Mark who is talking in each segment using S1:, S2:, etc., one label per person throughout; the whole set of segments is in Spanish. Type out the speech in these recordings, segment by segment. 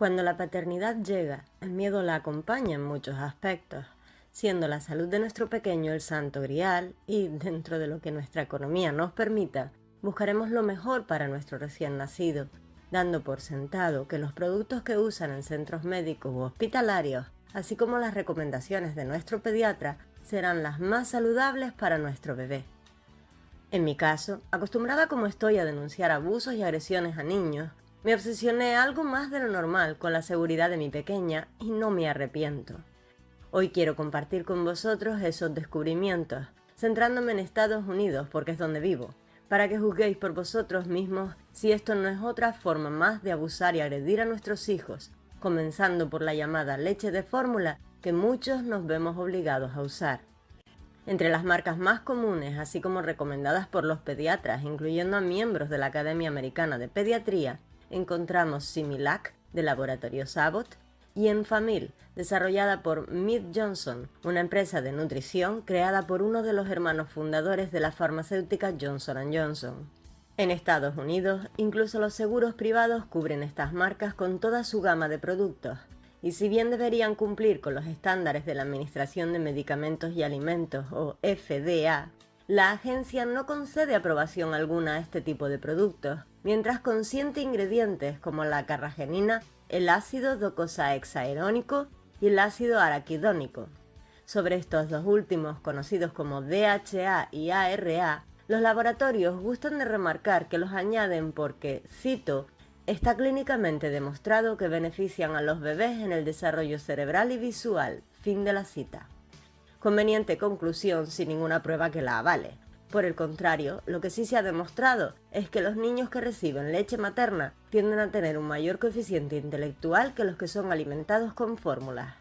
S1: Cuando la paternidad llega, el miedo la acompaña en muchos aspectos, siendo la salud de nuestro pequeño el santo grial y, dentro de lo que nuestra economía nos permita, buscaremos lo mejor para nuestro recién nacido, dando por sentado que los productos que usan en centros médicos u hospitalarios, así como las recomendaciones de nuestro pediatra, serán las más saludables para nuestro bebé. En mi caso, acostumbrada como estoy a denunciar abusos y agresiones a niños, me obsesioné algo más de lo normal con la seguridad de mi pequeña y no me arrepiento. Hoy quiero compartir con vosotros esos descubrimientos, centrándome en Estados Unidos porque es donde vivo, para que juzguéis por vosotros mismos si esto no es otra forma más de abusar y agredir a nuestros hijos, comenzando por la llamada leche de fórmula que muchos nos vemos obligados a usar. Entre las marcas más comunes, así como recomendadas por los pediatras, incluyendo a miembros de la Academia Americana de Pediatría, encontramos Similac, de Laboratorios Abbott, y Enfamil, desarrollada por Mead Johnson, una empresa de nutrición creada por uno de los hermanos fundadores de la farmacéutica Johnson & Johnson. En Estados Unidos, incluso los seguros privados cubren estas marcas con toda su gama de productos, y si bien deberían cumplir con los estándares de la Administración de Medicamentos y Alimentos, o FDA, la agencia no concede aprobación alguna a este tipo de productos, mientras consiente ingredientes como la carragenina, el ácido docosahexaerónico y el ácido araquidónico. Sobre estos dos últimos, conocidos como DHA y ARA, los laboratorios gustan de remarcar que los añaden porque, cito, está clínicamente demostrado que benefician a los bebés en el desarrollo cerebral y visual. Fin de la cita. Conveniente conclusión sin ninguna prueba que la avale. Por el contrario, lo que sí se ha demostrado es que los niños que reciben leche materna tienden a tener un mayor coeficiente intelectual que los que son alimentados con fórmulas.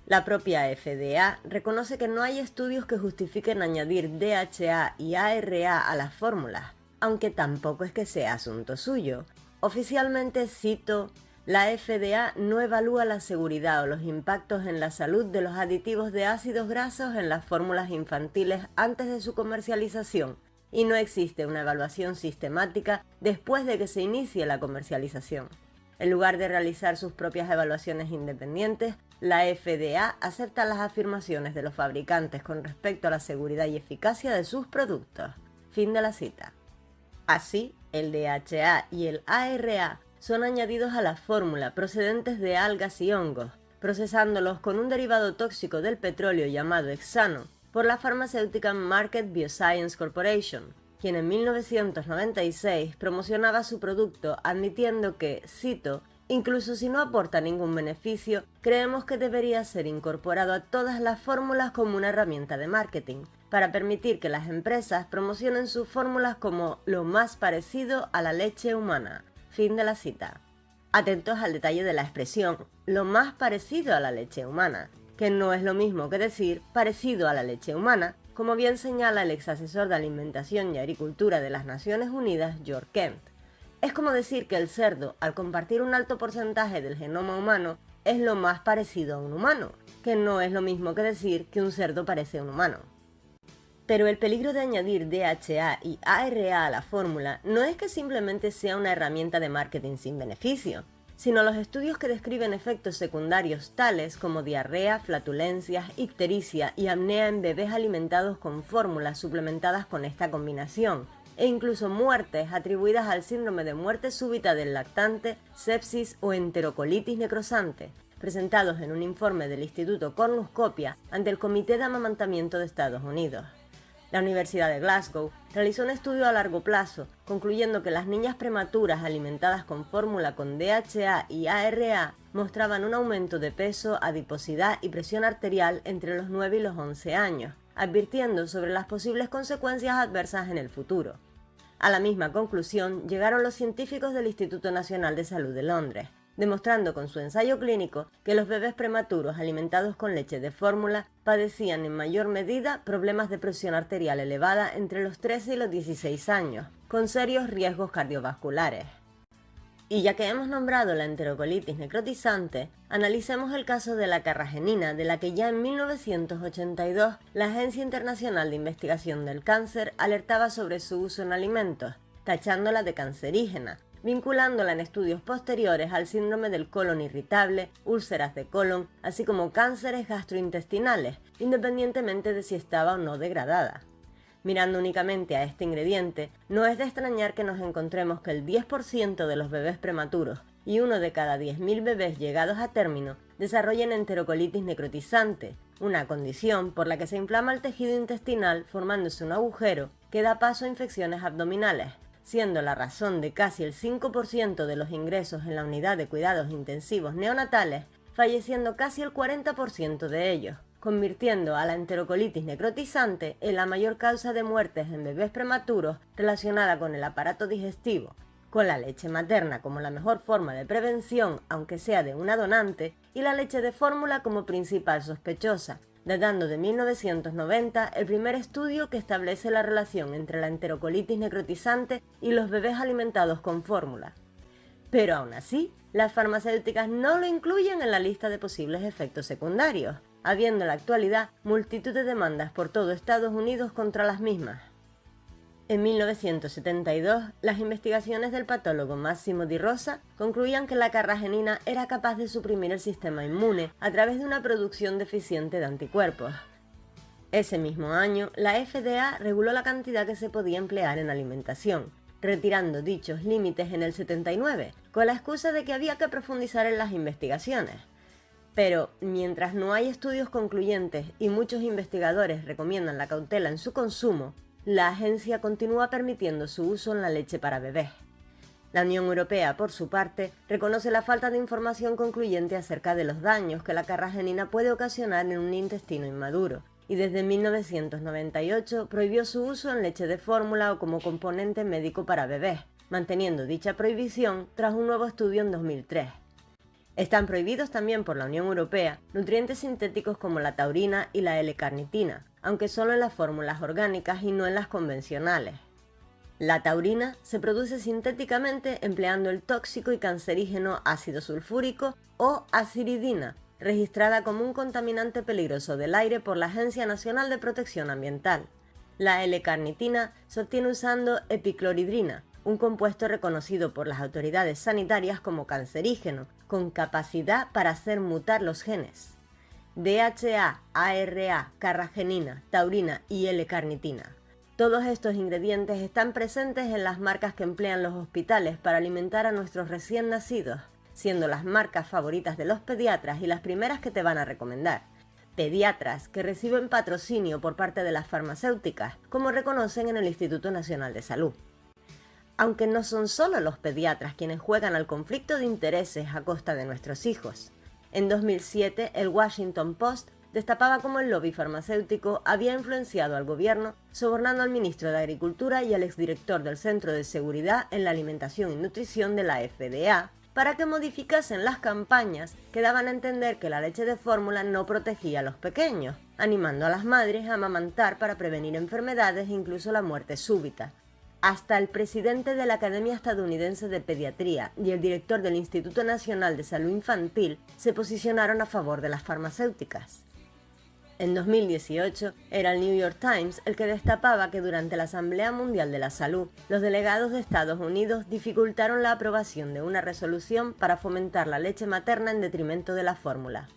S1: La propia FDA reconoce que no hay estudios que justifiquen añadir DHA y ARA a las fórmulas, aunque tampoco es que sea asunto suyo. Oficialmente, cito, la FDA no evalúa la seguridad o los impactos en la salud de los aditivos de ácidos grasos en las fórmulas infantiles antes de su comercialización, y no existe una evaluación sistemática después de que se inicie la comercialización. En lugar de realizar sus propias evaluaciones independientes, la FDA acepta las afirmaciones de los fabricantes con respecto a la seguridad y eficacia de sus productos. Fin de la cita. Así, el DHA y el ARA son añadidos a la fórmula procedentes de algas y hongos, procesándolos con un derivado tóxico del petróleo llamado hexano por la farmacéutica Market Bioscience Corporation, quien en 1996 promocionaba su producto admitiendo que, cito, incluso si no aporta ningún beneficio, creemos que debería ser incorporado a todas las fórmulas como una herramienta de marketing, para permitir que las empresas promocionen sus fórmulas como lo más parecido a la leche humana. Fin de la cita. Atentos al detalle de la expresión, lo más parecido a la leche humana, que no es lo mismo que decir parecido a la leche humana, como bien señala el ex asesor de Alimentación y Agricultura de las Naciones Unidas, George Kent. Es como decir que el cerdo, al compartir un alto porcentaje del genoma humano, es lo más parecido a un humano, que no es lo mismo que decir que un cerdo parece a un humano. Pero el peligro de añadir DHA y ARA a la fórmula no es que simplemente sea una herramienta de marketing sin beneficio, sino los estudios que describen efectos secundarios tales como diarrea, flatulencias, ictericia y apnea en bebés alimentados con fórmulas suplementadas con esta combinación, e incluso muertes atribuidas al síndrome de muerte súbita del lactante, sepsis o enterocolitis necrosante, presentados en un informe del Instituto Cornucopia ante el Comité de Amamantamiento de Estados Unidos. La Universidad de Glasgow realizó un estudio a largo plazo, concluyendo que las niñas prematuras alimentadas con fórmula con DHA y ARA mostraban un aumento de peso, adiposidad y presión arterial entre los 9 y los 11 años, advirtiendo sobre las posibles consecuencias adversas en el futuro. A la misma conclusión llegaron los científicos del Instituto Nacional de Salud de Londres, demostrando con su ensayo clínico que los bebés prematuros alimentados con leche de fórmula padecían en mayor medida problemas de presión arterial elevada entre los 13 y los 16 años, con serios riesgos cardiovasculares. Y ya que hemos nombrado la enterocolitis necrotizante, analicemos el caso de la carragenina, de la que ya en 1982 la Agencia Internacional de Investigación del Cáncer alertaba sobre su uso en alimentos, tachándola de cancerígena, vinculándola en estudios posteriores al síndrome del colon irritable, úlceras de colon, así como cánceres gastrointestinales, independientemente de si estaba o no degradada. Mirando únicamente a este ingrediente, no es de extrañar que nos encontremos que el 10% de los bebés prematuros y uno de cada 10.000 bebés llegados a término desarrollen enterocolitis necrotizante, una condición por la que se inflama el tejido intestinal formándose un agujero que da paso a infecciones abdominales, siendo la razón de casi el 5% de los ingresos en la unidad de cuidados intensivos neonatales, falleciendo casi el 40% de ellos, convirtiendo a la enterocolitis necrotizante en la mayor causa de muertes en bebés prematuros relacionada con el aparato digestivo, con la leche materna como la mejor forma de prevención, aunque sea de una donante, y la leche de fórmula como principal sospechosa, datando de 1990 el primer estudio que establece la relación entre la enterocolitis necrotizante y los bebés alimentados con fórmula. Pero aún así, las farmacéuticas no lo incluyen en la lista de posibles efectos secundarios, habiendo en la actualidad multitud de demandas por todo Estados Unidos contra las mismas. En 1972, las investigaciones del patólogo Massimo Di Rosa concluían que la carragenina era capaz de suprimir el sistema inmune a través de una producción deficiente de anticuerpos. Ese mismo año, la FDA reguló la cantidad que se podía emplear en alimentación, retirando dichos límites en el 79, con la excusa de que había que profundizar en las investigaciones. Pero, mientras no hay estudios concluyentes y muchos investigadores recomiendan la cautela en su consumo, la agencia continúa permitiendo su uso en la leche para bebés. La Unión Europea, por su parte, reconoce la falta de información concluyente acerca de los daños que la carragenina puede ocasionar en un intestino inmaduro, y desde 1998 prohibió su uso en leche de fórmula o como componente médico para bebés, manteniendo dicha prohibición tras un nuevo estudio en 2003. Están prohibidos también por la Unión Europea nutrientes sintéticos como la taurina y la L-carnitina, aunque solo en las fórmulas orgánicas y no en las convencionales. La taurina se produce sintéticamente empleando el tóxico y cancerígeno ácido sulfúrico o aciridina, registrada como un contaminante peligroso del aire por la Agencia Nacional de Protección Ambiental. La L-carnitina se obtiene usando epicloridrina, un compuesto reconocido por las autoridades sanitarias como cancerígeno, con capacidad para hacer mutar los genes. DHA, ARA, carragenina, taurina y L-carnitina. Todos estos ingredientes están presentes en las marcas que emplean los hospitales para alimentar a nuestros recién nacidos, siendo las marcas favoritas de los pediatras y las primeras que te van a recomendar. Pediatras que reciben patrocinio por parte de las farmacéuticas, como reconocen en el Instituto Nacional de Salud. Aunque no son solo los pediatras quienes juegan al conflicto de intereses a costa de nuestros hijos. En 2007, el Washington Post destapaba cómo el lobby farmacéutico había influenciado al gobierno, sobornando al ministro de Agricultura y al exdirector del Centro de Seguridad en la Alimentación y Nutrición de la FDA, para que modificasen las campañas que daban a entender que la leche de fórmula no protegía a los pequeños, animando a las madres a amamantar para prevenir enfermedades e incluso la muerte súbita. Hasta el presidente de la Academia Estadounidense de Pediatría y el director del Instituto Nacional de Salud Infantil se posicionaron a favor de las farmacéuticas. En 2018, era el New York Times el que destapaba que durante la Asamblea Mundial de la Salud, los delegados de Estados Unidos dificultaron la aprobación de una resolución para fomentar la leche materna en detrimento de la fórmula.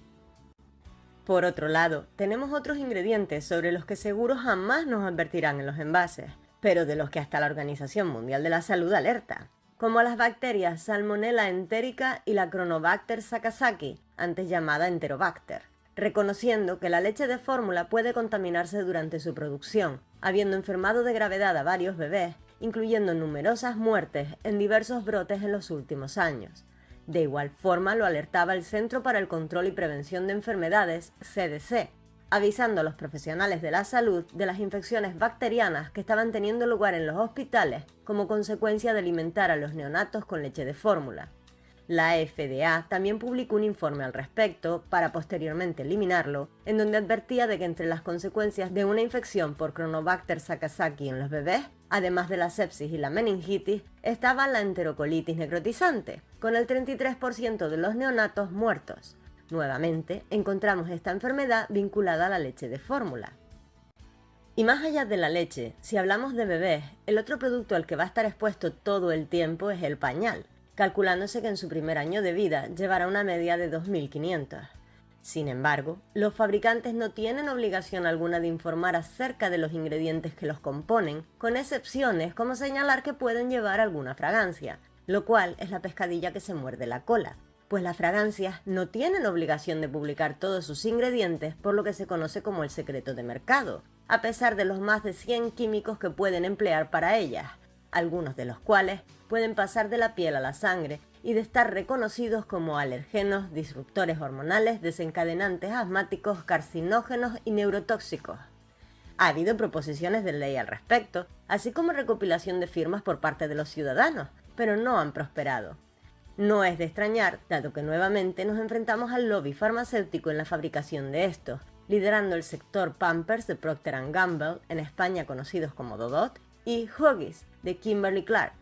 S1: Por otro lado, tenemos otros ingredientes sobre los que seguro jamás nos advertirán en los envases, pero de los que hasta la Organización Mundial de la Salud alerta, como las bacterias Salmonella enterica y la Chronobacter sakazaki, antes llamada Enterobacter, reconociendo que la leche de fórmula puede contaminarse durante su producción, habiendo enfermado de gravedad a varios bebés, incluyendo numerosas muertes en diversos brotes en los últimos años. De igual forma lo alertaba el Centro para el Control y Prevención de Enfermedades, CDC, avisando a los profesionales de la salud de las infecciones bacterianas que estaban teniendo lugar en los hospitales como consecuencia de alimentar a los neonatos con leche de fórmula. La FDA también publicó un informe al respecto, para posteriormente eliminarlo, en donde advertía de que entre las consecuencias de una infección por Chronobacter sakazaki en los bebés, además de la sepsis y la meningitis, estaba la enterocolitis necrotizante, con el 33% de los neonatos muertos. Nuevamente, encontramos esta enfermedad vinculada a la leche de fórmula. Y más allá de la leche, si hablamos de bebés, el otro producto al que va a estar expuesto todo el tiempo es el pañal, calculándose que en su primer año de vida llevará una media de 2.500. Sin embargo, los fabricantes no tienen obligación alguna de informar acerca de los ingredientes que los componen, con excepciones como señalar que pueden llevar alguna fragancia, lo cual es la pescadilla que se muerde la cola, pues las fragancias no tienen obligación de publicar todos sus ingredientes, por lo que se conoce como el secreto de mercado, a pesar de los más de 100 químicos que pueden emplear para ellas, algunos de los cuales pueden pasar de la piel a la sangre y de estar reconocidos como alergenos, disruptores hormonales, desencadenantes asmáticos, carcinógenos y neurotóxicos. Ha habido proposiciones de ley al respecto, así como recopilación de firmas por parte de los ciudadanos, pero no han prosperado. No es de extrañar, dado que nuevamente nos enfrentamos al lobby farmacéutico en la fabricación de estos, liderando el sector Pampers de Procter & Gamble, en España conocidos como Dodot, y Huggies de Kimberly-Clark.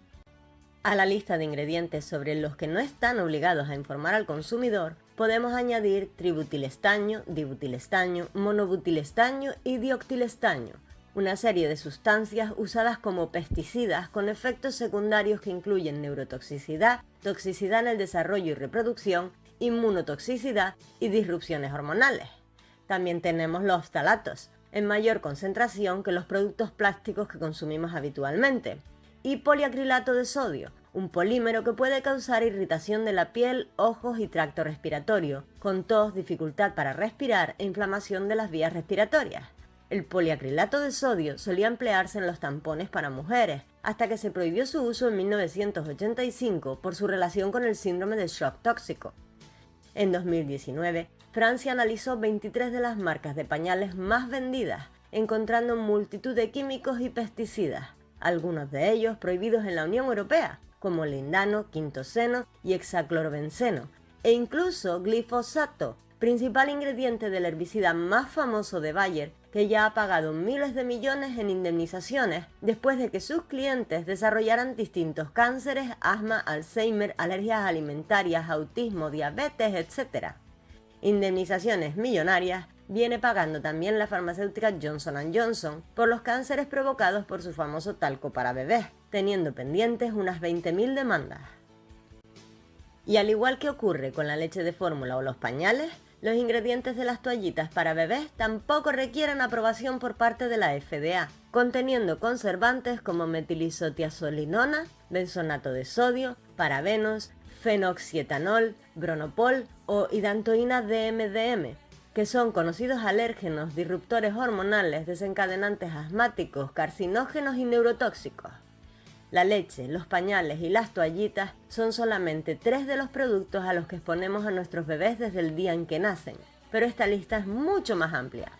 S1: A la lista de ingredientes sobre los que no están obligados a informar al consumidor, podemos añadir tributilestaño, dibutilestaño, monobutilestaño y dioxilestaño, una serie de sustancias usadas como pesticidas con efectos secundarios que incluyen neurotoxicidad, toxicidad en el desarrollo y reproducción, inmunotoxicidad y disrupciones hormonales. También tenemos los ftalatos, en mayor concentración que los productos plásticos que consumimos habitualmente, y poliacrilato de sodio, un polímero que puede causar irritación de la piel, ojos y tracto respiratorio, con tos, dificultad para respirar e inflamación de las vías respiratorias. El poliacrilato de sodio solía emplearse en los tampones para mujeres, hasta que se prohibió su uso en 1985 por su relación con el síndrome de shock tóxico. En 2019, Francia analizó 23 de las marcas de pañales más vendidas, encontrando multitud de químicos y pesticidas, algunos de ellos prohibidos en la Unión Europea, como lindano, quintoseno y hexaclorobenceno, e incluso glifosato, principal ingrediente del herbicida más famoso de Bayer, que ya ha pagado miles de millones en indemnizaciones después de que sus clientes desarrollaran distintos cánceres, asma, Alzheimer, alergias alimentarias, autismo, diabetes, etc. Indemnizaciones millonarias viene pagando también la farmacéutica Johnson & Johnson por los cánceres provocados por su famoso talco para bebés, teniendo pendientes unas 20.000 demandas. Y al igual que ocurre con la leche de fórmula o los pañales, los ingredientes de las toallitas para bebés tampoco requieren aprobación por parte de la FDA, conteniendo conservantes como metilisotiazolinona, benzonato de sodio, parabenos, fenoxietanol, bronopol o hidantoína DMDM, que son conocidos alérgenos, disruptores hormonales, desencadenantes asmáticos, carcinógenos y neurotóxicos. La leche, los pañales y las toallitas son solamente 3 de los productos a los que exponemos a nuestros bebés desde el día en que nacen, pero esta lista es mucho más amplia.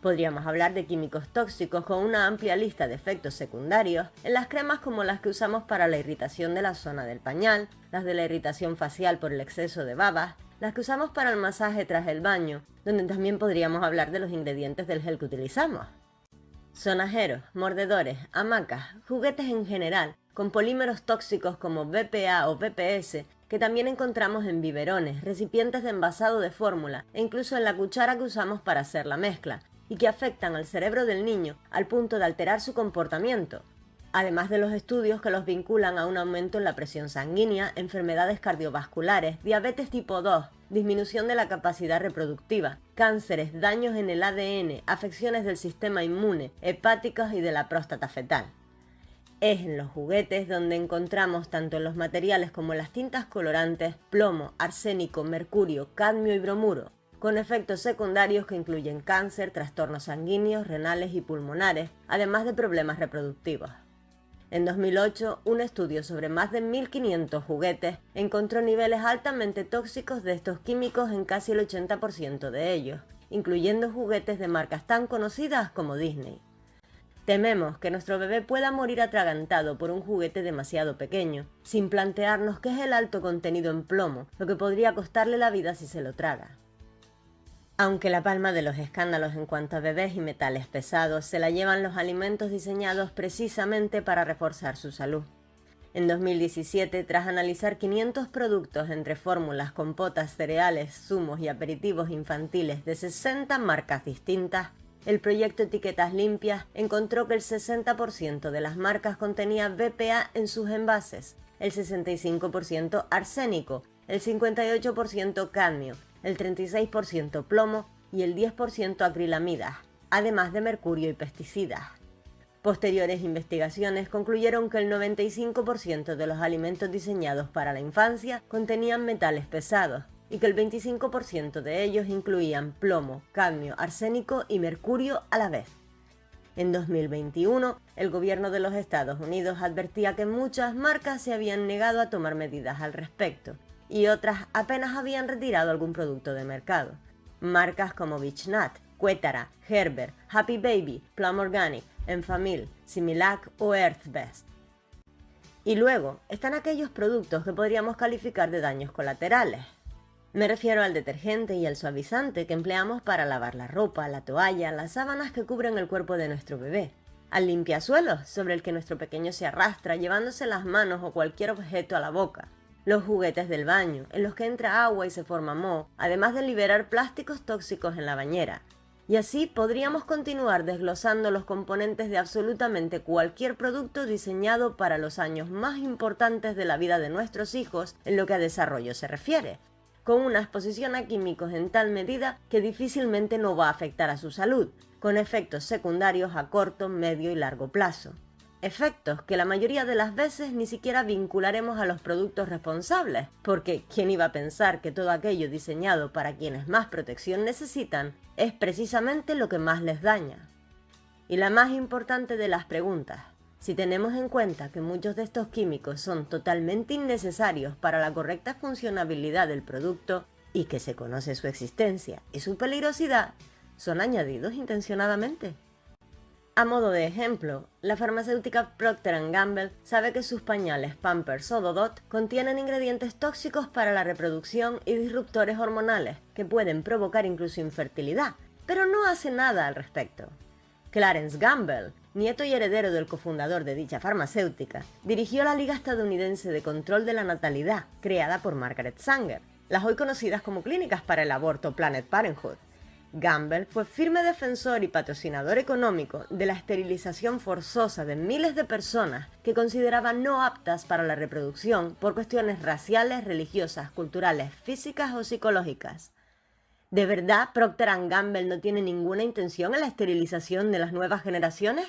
S1: Podríamos hablar de químicos tóxicos con una amplia lista de efectos secundarios en las cremas como las que usamos para la irritación de la zona del pañal, las de la irritación facial por el exceso de babas, las que usamos para el masaje tras el baño, donde también podríamos hablar de los ingredientes del gel que utilizamos. Sonajeros, mordedores, hamacas, juguetes en general, con polímeros tóxicos como BPA o BPS, que también encontramos en biberones, recipientes de envasado de fórmula e incluso en la cuchara que usamos para hacer la mezcla, y que afectan al cerebro del niño al punto de alterar su comportamiento, además de los estudios que los vinculan a un aumento en la presión sanguínea, enfermedades cardiovasculares, diabetes tipo 2, disminución de la capacidad reproductiva, cánceres, daños en el ADN, afecciones del sistema inmune, hepáticos y de la próstata fetal. Es en los juguetes donde encontramos tanto en los materiales como en las tintas colorantes plomo, arsénico, mercurio, cadmio y bromuro, con efectos secundarios que incluyen cáncer, trastornos sanguíneos, renales y pulmonares, además de problemas reproductivos. En 2008, un estudio sobre más de 1.500 juguetes encontró niveles altamente tóxicos de estos químicos en casi el 80% de ellos, incluyendo juguetes de marcas tan conocidas como Disney. Tememos que nuestro bebé pueda morir atragantado por un juguete demasiado pequeño, sin plantearnos qué es el alto contenido en plomo, lo que podría costarle la vida si se lo traga. Aunque la palma de los escándalos en cuanto a bebés y metales pesados se la llevan los alimentos diseñados precisamente para reforzar su salud. En 2017, tras analizar 500 productos entre fórmulas, compotas, cereales, zumos y aperitivos infantiles de 60 marcas distintas, el proyecto Etiquetas Limpias encontró que el 60% de las marcas contenía BPA en sus envases, el 65% arsénico, el 58% cadmio, el 36% plomo y el 10% acrilamidas, además de mercurio y pesticidas. Posteriores investigaciones concluyeron que el 95% de los alimentos diseñados para la infancia contenían metales pesados y que el 25% de ellos incluían plomo, cadmio, arsénico y mercurio a la vez. En 2021, el gobierno de los Estados Unidos advertía que muchas marcas se habían negado a tomar medidas al respecto y otras apenas habían retirado algún producto de mercado. Marcas como Beech Nut, Quetara, Gerber, Happy Baby, Plum Organic, Enfamil, Similac o Earthbest. Y luego están aquellos productos que podríamos calificar de daños colaterales. Me refiero al detergente y al suavizante que empleamos para lavar la ropa, la toalla, las sábanas que cubren el cuerpo de nuestro bebé, al limpiasuelos sobre el que nuestro pequeño se arrastra llevándose las manos o cualquier objeto a la boca, los juguetes del baño en los que entra agua y se forma moho, además de liberar plásticos tóxicos en la bañera. Y así podríamos continuar desglosando los componentes de absolutamente cualquier producto diseñado para los años más importantes de la vida de nuestros hijos en lo que a desarrollo se refiere, con una exposición a químicos en tal medida que difícilmente no va a afectar a su salud, con efectos secundarios a corto, medio y largo plazo. Efectos que la mayoría de las veces ni siquiera vincularemos a los productos responsables, porque ¿quién iba a pensar que todo aquello diseñado para quienes más protección necesitan es precisamente lo que más les daña? Y la más importante de las preguntas, si tenemos en cuenta que muchos de estos químicos son totalmente innecesarios para la correcta funcionabilidad del producto y que se conoce su existencia y su peligrosidad, ¿son añadidos intencionadamente? A modo de ejemplo, la farmacéutica Procter & Gamble sabe que sus pañales Pampers o Dodot contienen ingredientes tóxicos para la reproducción y disruptores hormonales que pueden provocar incluso infertilidad, pero no hace nada al respecto. Clarence Gamble, nieto y heredero del cofundador de dicha farmacéutica, dirigió la Liga Estadounidense de Control de la Natalidad, creada por Margaret Sanger, las hoy conocidas como Clínicas para el Aborto Planned Parenthood. Gamble fue firme defensor y patrocinador económico de la esterilización forzosa de miles de personas que consideraba no aptas para la reproducción por cuestiones raciales, religiosas, culturales, físicas o psicológicas. ¿De verdad Procter & Gamble no tiene ninguna intención en la esterilización de las nuevas generaciones?